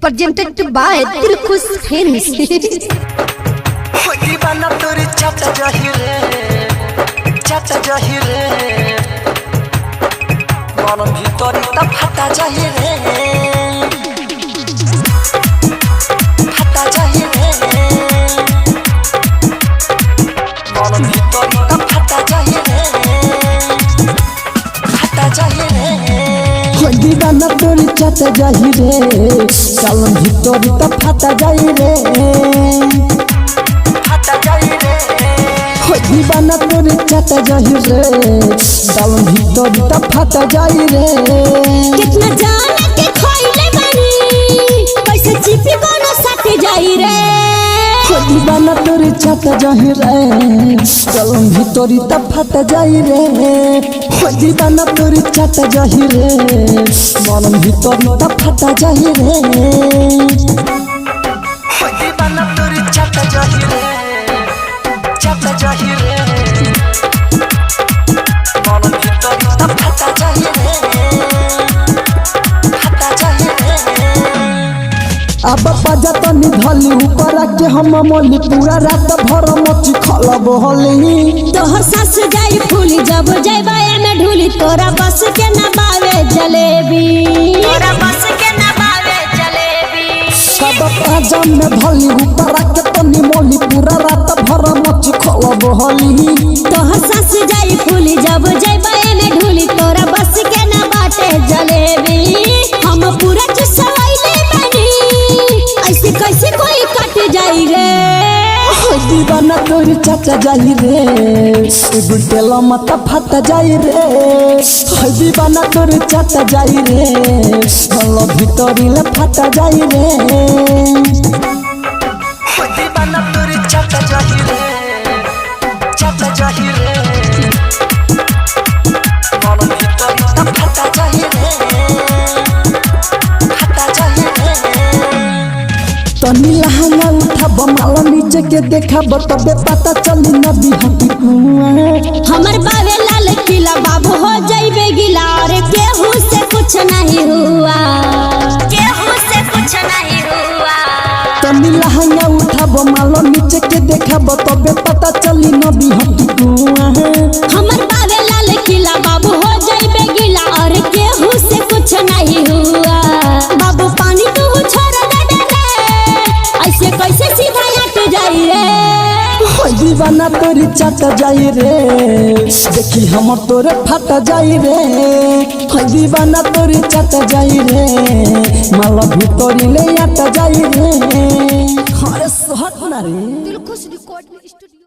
presented by Dilkhush Films। दीवाना तोरी चाचा जहिरे मन भीतरी त फटा जहिरे मन भीतरी त फटा जहिरे दीवाना तोरी चाचा जहिरे सालन भीतरी त फटा जहिरे दीवाना तोरी चाचा जहिरे सालन भीतरी त फटा जहिरे कितना जाने के खोइले बानी कैसे चिपी कोनो सटे जाई रे। दीवाना तोरी चाचा जहिरे सालन भीतरी त फटा जहिरे दीवाना तोरी चाचा जहिरे मन भीतरी त फटा जहिरे दीवाना तोरी चाचा जहिरे मन भीतरी त फटा जहिरे अब बजत निधली ऊपर के हम मोली पूरा रात भर मची खलब होली तोहर सास जाई फूली जब जइबा में ढूली तोरा बस के ना बावे जलेबी सब पाजम में धली ऊपर के तनी मोली पूरा रात भर मची खलब होली तोहर सास जाई फूली जब जइबा में ढूली तोरा बस के ना बाटे जलेबी हम पूरा चुसवाइले बानी ऐसे कैसे कोई कट जाई रे। दीवाना तोरी चाचा जाई रे बुटेला मत फट जाई रे दीवाना तोरी चाचा जाई रे हल्लो भीतरी ले फट जाई रे दीवाना तोरी चाचा जाई रे मन भीतरी त फटा जाई रे तनी लहंगा उठाब माला नीचे के देखब तबे पता चली नदी हटी हमर बावे लाल किला बाबू हो जाइबे गिला रे केहू से कुछ नहीं हुआ तनी लहंगा उठाब माला नीचे के देखब तबे पता चली नदी हटी हमर बावे लाल किला बाबू हो जाइबे गिला और केहू से कुछ नहीं हुआ बाबू पानी तू छोड़ दे ऐसे कैसे सीधा हट जाई रे। दीवाना तोरी चाचा जाई रे देखी हम तोरे फटा जाई रे दीवाना तोरी चाचा जाई रे माला भीतरी ले आता जाई रे अरे सोहत ना रे दिलखुश रिकॉर्ड में स्टूडियो।